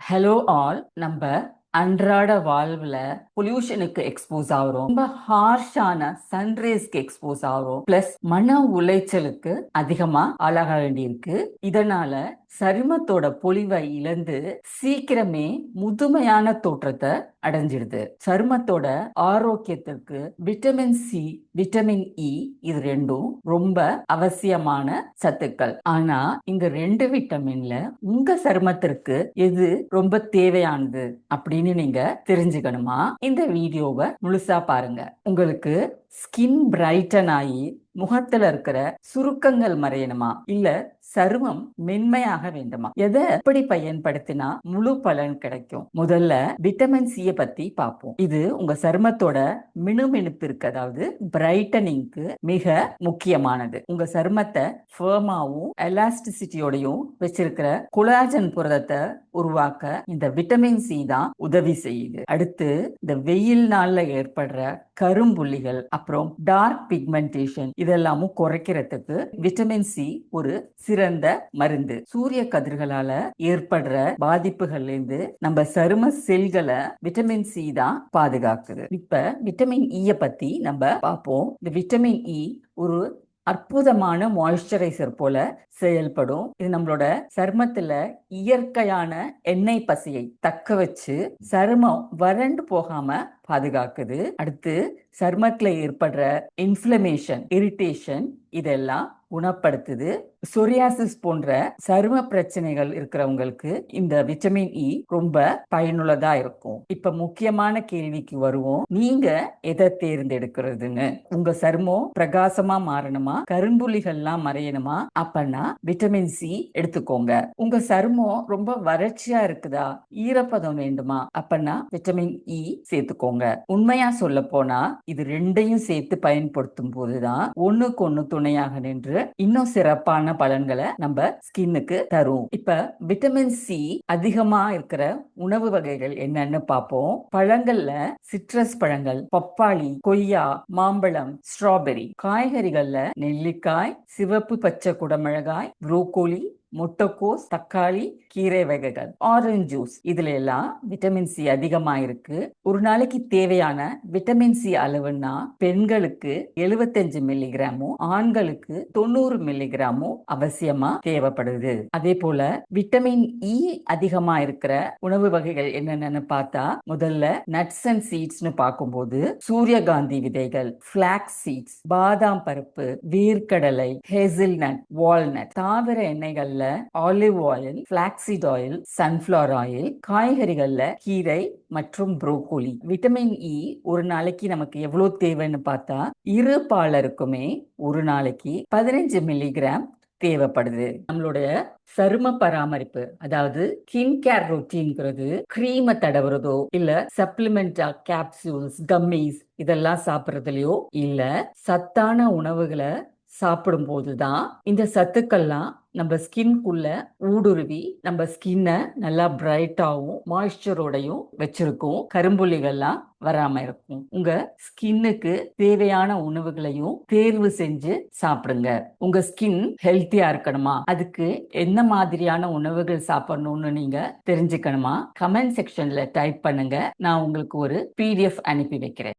Hello all. நம்ம அன்றாட வாழ்வுல பொல்யூஷனுக்கு expose ஆகுறோம், ரொம்ப ஹார்ஷான சன்ரேஸ்க்கு எக்ஸ்போஸ் ஆகுறோம், பிளஸ் மன உளைச்சலுக்கு அதிகமா ஆளாக வேண்டியிருக்கு. இதனால சருமத்தோட பொலிவை இழந்து சீக்கிரமே முதுமையான தோற்றத்தை அடைஞ்சிடுது. சருமத்தோட ஆரோக்கியத்திற்கு விட்டமின் சி, விட்டமின் இ இது ரெண்டும் ரொம்ப அவசியமான சத்துக்கள். ஆனா இந்த ரெண்டு விட்டமின்ல உங்க சருமத்திற்கு எது ரொம்ப தேவையானது அப்படின்னு நீங்க தெரிஞ்சுக்கணுமா? இந்த வீடியோவை முழுசா பாருங்க. உங்களுக்கு ஸ்கின் பிரைட்டன் ஆகி முகத்துல இருக்கிற சுருக்கங்கள் மறையணுமா, இல்ல சருமம் மென்மையாக வேண்டுமா, எதை எப்படி பயன்படுத்தினா முழு பலன் கிடைக்கும்? முதல்ல விட்டமின் சி பத்தி பார்ப்போம். இது உங்க சருமத்தோட மினுமினுப்பிற்கு, அதாவது பிரைட்டனிங்க்கு மிக முக்கியமானது. உங்க சருமத்தை ஃபேமாவும் எலாஸ்டிசிட்டியோடையும் வச்சிருக்கிற கொலாஜன் புரதத்தை உருவாக்க இந்த விட்டமின் சி தான் உதவி செய்யுது. அடுத்து இந்த வெயில் நாள்ல ஏற்படுற கரும்புள்ளிகள், அப்புறம் டார்க் பிக்மெண்டேஷன் இதெல்லாமும் குறைக்கிறதுக்கு விட்டமின் சி ஒரு சிறந்த மருந்து. சூரிய கதிர்களால ஏற்படுற பாதிப்புகள்ல இருந்து நம்ம சரும செல்களை விட்டமின் சி தான் பாதுகாக்குது. இப்ப விட்டமின் இ பத்தி நம்ம பார்ப்போம். இந்த விட்டமின் இ ஒரு அற்புதமான மாய்ஸ்சரைசர் போல செயல்படும். இது நம்மளோட சருமத்துல இயற்கையான எண்ணெய் பசையை தக்க வச்சு சருமம் வறண்டு போகாம பாதுகாக்குது. அடுத்து சருமத்துல ஏற்படுற இன்ஃப்ளமேஷன், இரிட்டேஷன் இதெல்லாம் குணப்படுத்துது. சொரியாசிஸ் போன்ற சரும பிரச்சனைகள் இருக்கிறவங்களுக்கு இந்த விட்டமின் இ ரொம்ப பயனுள்ளதா இருக்கும். இப்ப முக்கியமான கேள்விக்கு வருவோம். நீங்க எதை தேர்ந்தெடுக்கிறதுன்னு. உங்க சருமம் பிரகாசமா மாறணுமா, கரும்புள்ளிகள்லாம் மறையணுமா, அப்பனா விட்டமின் சி எடுத்துக்கோங்க. உங்க சருமம் ரொம்ப வறட்சியா இருக்குதா, ஈரப்பதம் வேண்டுமா, அப்பனா விட்டமின் இ சேர்த்துக்கோங்க. உண்மையா சொல்ல போனா இது ரெண்டையும் சேர்த்து பயன்படுத்தும் போதுதான் ஒண்ணுக்கு ஒண்ணு துணையாக நின்று இன்னும் சிறப்பான பலன்களை நம்ம ஸ்கின்னுக்கு தரும். இப்ப விட்டமின் சி அதிகமா இருக்கிற உணவு வகைகள் என்னன்னு பார்ப்போம். பழங்கள்ல சிட்ரஸ் பழங்கள், பப்பாளி, கொய்யா, மாம்பழம், ஸ்ட்ராபெரி. காய்கறிகள்ல நெல்லிக்காய், சிவப்பு பச்சை குடமிளகாய், புரோக்கோலி, முட்டைக்கோஸ், தக்காளி, கீரை வகைகள், ஆரஞ்சு ஜூஸ் இதுல எல்லாம் விட்டமின் சி அதிகமா இருக்கு. ஒரு நாளைக்கு தேவையான விட்டமின் சி அளவுன்னா பெண்களுக்கு 75 மில்லிகிராமும், ஆண்களுக்கு 90 மில்லிகிராமும் அவசியமா தேவைப்படுது. அதே போல விட்டமின் இ அதிகமா இருக்கிற உணவு வகைகள் என்னென்னு பார்த்தா, முதல்ல நட்ஸ் அண்ட் சீட்ஸ்னு பார்க்கும்போது சூரியகாந்தி விதைகள், பிளாக்ஸ் சீட்ஸ், பாதாம் பருப்பு, வேர்க்கடலை, ஹேசில்நட், வால்நட். தாவர எண்ணெய்கள்ல olive oil, flaxseed oil, sunflower oil. காய்கறிகள்ல கீரை மற்றும் புரோக்கோலி. விட்டமின் இ ஒரு நாளைக்கு நமக்கு எவ்வளவு தேவைன்னு பார்த்தா, இரு பாலருக்குமே ஒரு நாளைக்கு 15 மில்லிகிராம் தேவைப்படுது. நம்மளுடைய சரும பராமரிப்பு, அதாவது ஸ்கின் கேர் ரொட்டீன்ங்கிறது கிரீமை தடவுறதோ இல்ல சப்ளிமெண்டா கேப்சூல்ஸ், கம்மிஸ் இதெல்லாம் சாப்பிடுறதுலயோ இல்ல சத்தான உணவுகளை சாப்பிடும் போதுதான் இந்த சத்துக்கள்லாம் நம்ம ஸ்கின்குள்ள ஊடுருவி நம்ம ஸ்கின்னை நல்லா பிரைட்டாவும் மாய்ஸ்சரோடையும் வச்சிருக்கும். கரும்புள்ளிகள்லாம் வராம இருக்கும். உங்க ஸ்கின்னுக்கு தேவையான உணவுகளையும் தேர்வு செஞ்சு சாப்பிடுங்க. உங்க ஸ்கின் ஹெல்த்தியா இருக்கணுமா, அதுக்கு என்ன மாதிரியான உணவுகள் சாப்பிடணும்னு நீங்க தெரிஞ்சுக்கணுமா, கமெண்ட் செக்ஷன்ல டைப் பண்ணுங்க. நான் உங்களுக்கு ஒரு PDF அனுப்பி வைக்கிறேன்.